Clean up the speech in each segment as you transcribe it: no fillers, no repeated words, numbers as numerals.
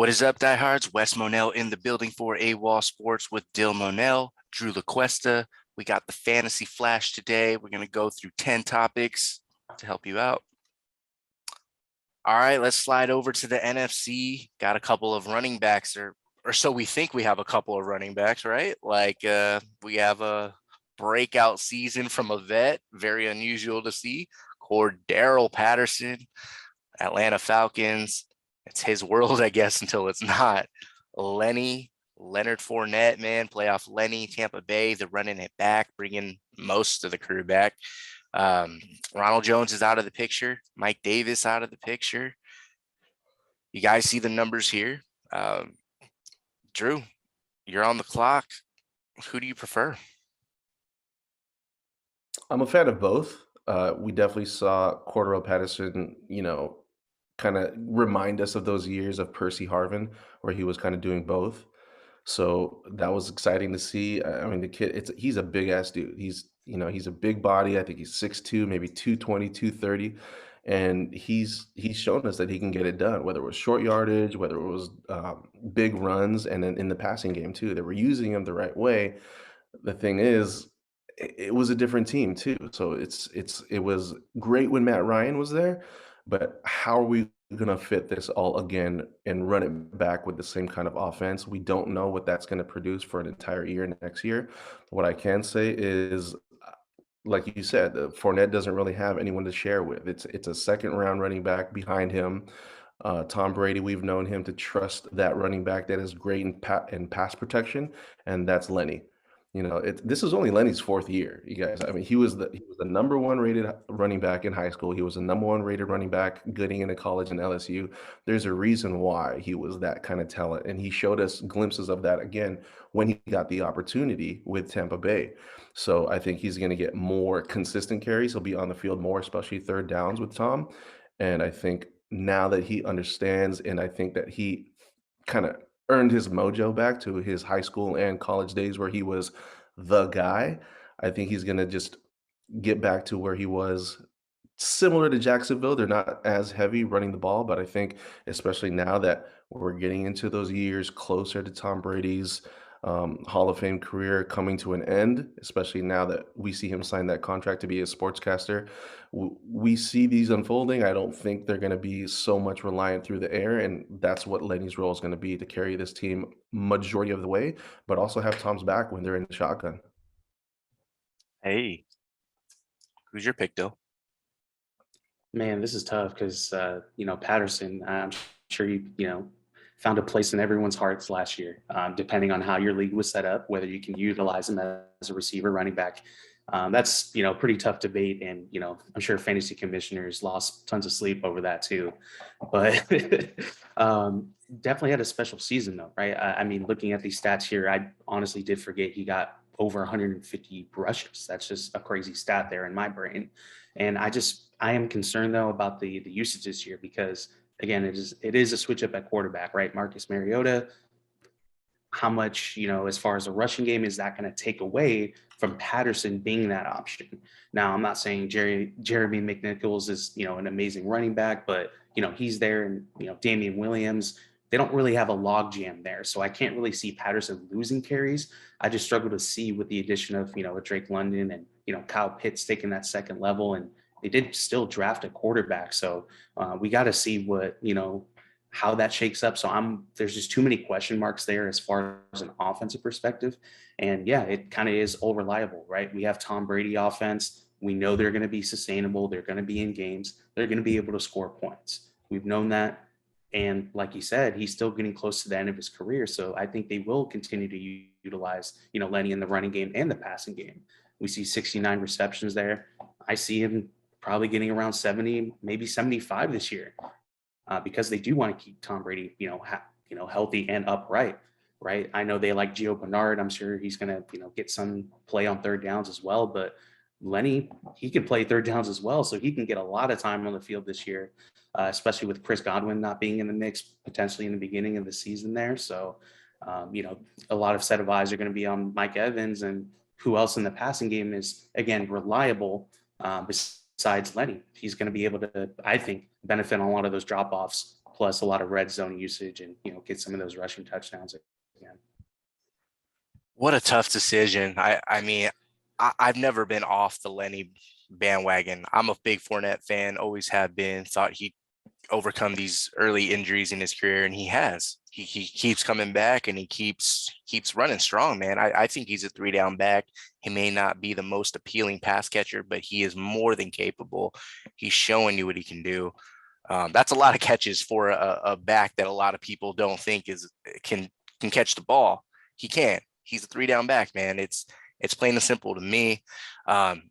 What is up, diehards? Wes Monell in the building for AWOL Sports with Dill Monell Drew Lacuesta. We got the Fantasy Flash today. We're going to go through 10 topics to help you out. All right, let's slide over to the NFC. Got a couple of running backs, or so we think we have a couple of running backs, right? We have a breakout season from a vet, very unusual to see. Cordarrelle Patterson, Atlanta Falcons. It's his world, I guess, until it's not. Leonard Fournette, man, playoff Lenny, Tampa Bay. They're running it back, bringing most of the crew back. Ronald Jones is out of the picture. Mike Davis out of the picture. You guys see the numbers here. Drew, you're on the clock. Who do you prefer? I'm a fan of both. We definitely saw Cordarrelle Patterson, kind of remind us of those years of Percy Harvin, where he was kind of doing both. So that was exciting to see. I mean, the kid, he's a big ass dude. He's a big body. I think he's 6'2", maybe 220, 230. And he's shown us that he can get it done, whether it was short yardage, whether it was big runs, and then in the passing game too. They were using him the right way. The thing is, it was a different team too. So it was great when Matt Ryan was there, but how are we gonna fit this all again and run it back with the same kind of offense? We don't know what that's gonna produce for an entire year next year. What I can say is, like you said, Fournette doesn't really have anyone to share with. It's a second round running back behind him. Tom Brady, we've known him to trust that running back that is great in pass protection, and that's Lenny. This is only Lenny's fourth year, you guys. I mean, he was the number one rated running back in high school. He was the number one rated running back getting into college in LSU. There's a reason why he was that kind of talent, and he showed us glimpses of that again when he got the opportunity with Tampa Bay. So I think he's going to get more consistent carries. He'll be on the field more, especially third downs with Tom. And I think now that he understands, and I think that he kind of earned his mojo back to his high school and college days where he was the guy. I think he's going to just get back to where he was, similar to Jacksonville. They're not as heavy running the ball, but I think especially now that we're getting into those years closer to Tom Brady's Hall of Fame career coming to an end, especially now that we see him sign that contract to be a sportscaster, we see these unfolding. I don't think they're going to be so much reliant through the air, and that's what Lenny's role is going to be, to carry this team majority of the way, but also have Tom's back when they're in the shotgun. Hey, who's your pick, Dill? Man, this is tough because Patterson. I'm sure found a place in everyone's hearts last year. Depending on how your league was set up, whether you can utilize him as a receiver, running back, that's pretty tough debate. And I'm sure fantasy commissioners lost tons of sleep over that too. But definitely had a special season though, right? I mean, looking at these stats here, I honestly did forget he got over 150 rushes. That's just a crazy stat there in my brain. And I am concerned though about the usage this year because again, it is a switch up at quarterback, right? Marcus Mariota, how much, as far as the rushing game, is that going to take away from Patterson being that option? Now, I'm not saying Jeremy McNichols is, an amazing running back, but, he's there, and, Damian Williams, they don't really have a log jam there. So I can't really see Patterson losing carries. I just struggle to see with the addition of, a Drake London and, Kyle Pitts taking that second level, and they did still draft a quarterback. So we got to see what, how that shakes up. So there's just too many question marks there as far as an offensive perspective. And yeah, it kind of is all reliable, right? We have Tom Brady offense. We know they're going to be sustainable. They're going to be in games. They're going to be able to score points. We've known that. And like you said, he's still getting close to the end of his career. So I think they will continue to utilize, Lenny in the running game and the passing game. We see 69 receptions there. I see him probably getting around 70, maybe 75 this year, because they do want to keep Tom Brady, healthy and upright, right? I know they like Gio Bernard. I'm sure he's going to, get some play on third downs as well. But Lenny, he can play third downs as well, so he can get a lot of time on the field this year, especially with Chris Godwin not being in the mix potentially in the beginning of the season there. So, a lot of set of eyes are going to be on Mike Evans, and who else in the passing game is, again, reliable besides Lenny. He's going to be able to, I think, benefit on a lot of those drop-offs plus a lot of red zone usage and, get some of those rushing touchdowns again. What a tough decision. I mean, I've never been off the Lenny bandwagon. I'm a big Fournette fan, always have been. Thought he'd overcome these early injuries in his career, and he has. He keeps coming back, and he keeps running strong, man. I think he's a 3-down back. He may not be the most appealing pass catcher, but he is more than capable. He's showing you what he can do. That's a lot of catches for a back that a lot of people don't think can catch the ball. He can. He's a 3-down back, man. It's plain and simple to me. I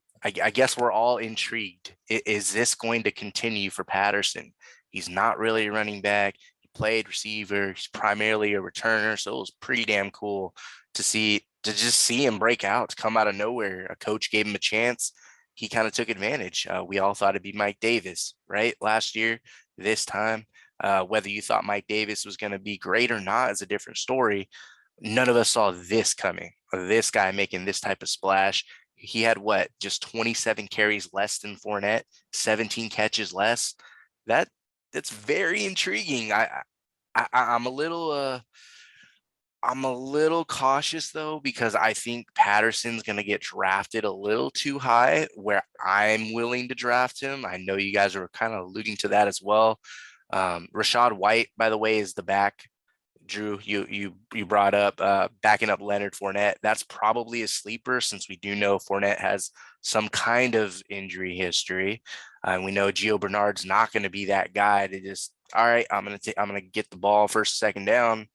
guess we're all intrigued. Is this going to continue for Patterson? He's not really a running back. He played receiver. He's primarily a returner. So it was pretty damn cool to just see him break out, to come out of nowhere. A coach gave him a chance. He kind of took advantage. We all thought it'd be Mike Davis, right? Last year, this time, whether you thought Mike Davis was going to be great or not is a different story. None of us saw this coming, this guy making this type of splash. He had just 27 carries less than Fournette, 17 catches less. That's very intriguing. I'm a little cautious though, because I think Patterson's going to get drafted a little too high where I'm willing to draft him. I know you guys are kind of alluding to that as well. Rachaad White, by the way, is the back. Drew, you brought up backing up Leonard Fournette. That's probably a sleeper, since we do know Fournette has some kind of injury history. We know Gio Bernard's not going to be that guy to just, all right, I'm gonna get the ball first, second down.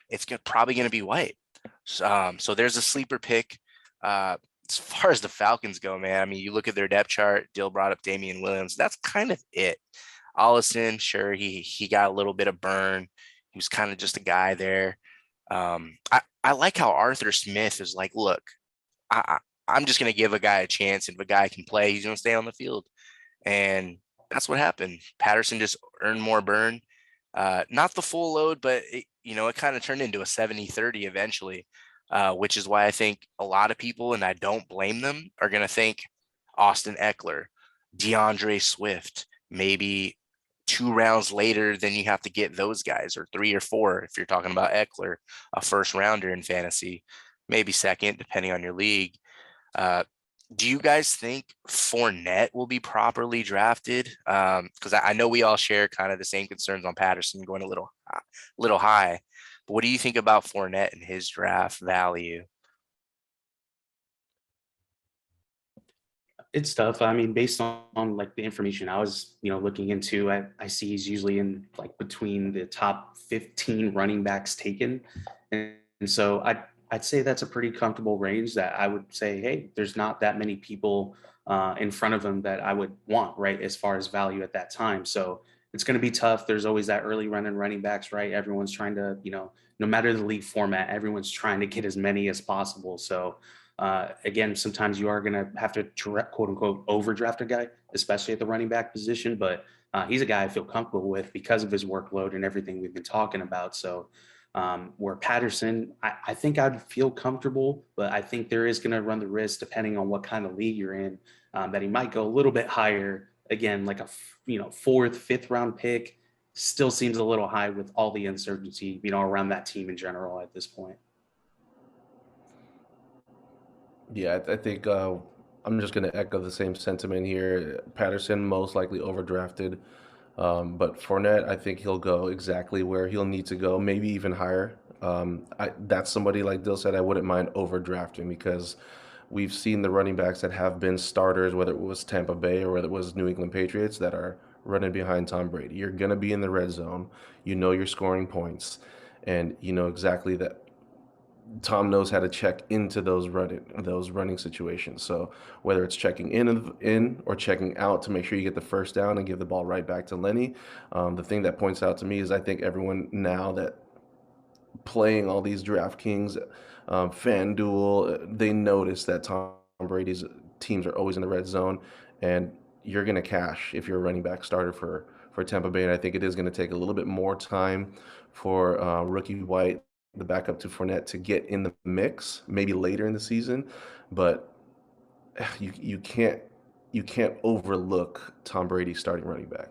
It's probably going to be White. So there's a sleeper pick. As far as the Falcons go, man, I mean, you look at their depth chart. Dill brought up Damian Williams. That's kind of it. Allison, sure, he got a little bit of burn. He was kind of just a guy there. I like how Arthur Smith is like, look, I'm just going to give a guy a chance. And if a guy can play, he's going to stay on the field. And that's what happened. Patterson just earned more burn. Not the full load, but it kind of turned into a 70-30 eventually, which is why I think a lot of people, and I don't blame them, are going to think Austin Eckler, DeAndre Swift, maybe 2 rounds later, then you have to get those guys, or 3 or 4 if you're talking about Eckler, a first rounder in fantasy, maybe second, depending on your league. Do you guys think Fournette will be properly drafted? Because I know we all share kind of the same concerns on Patterson going a little high. But what do you think about Fournette and his draft value? It's tough. I mean, based on like the information I was, looking into, I see he's usually in like between the top 15 running backs taken. And so I'd say that's a pretty comfortable range that I would say, hey, there's not that many people in front of him that I would want, right, as far as value at that time. So it's going to be tough. There's always that early running backs, right? Everyone's trying to, no matter the league format, everyone's trying to get as many as possible. So again, sometimes you are going to have to quote unquote overdraft a guy, especially at the running back position. But he's a guy I feel comfortable with because of his workload and everything we've been talking about. So where Patterson, I think I'd feel comfortable, but I think there is going to run the risk, depending on what kind of league you're in, that he might go a little bit higher. Again, like a 4th, 5th round pick still seems a little high with all the uncertainty, around that team in general at this point. Yeah, I think I'm just going to echo the same sentiment here. Patterson most likely overdrafted, but Fournette, I think he'll go exactly where he'll need to go, maybe even higher. That's somebody, like Dill said, I wouldn't mind overdrafting, because we've seen the running backs that have been starters, whether it was Tampa Bay or whether it was New England Patriots, that are running behind Tom Brady. You're going to be in the red zone. You're scoring points, and you know exactly that Tom knows how to check into those running situations. So whether it's checking in or checking out to make sure you get the first down and give the ball right back to Lenny, the thing that points out to me is I think everyone now that playing all these DraftKings, FanDuel, they notice that Tom Brady's teams are always in the red zone, and you're going to cash if you're a running back starter for Tampa Bay. And I think it is going to take a little bit more time for rookie White, the backup to Fournette, to get in the mix, maybe later in the season. But you can't overlook Tom Brady starting running back.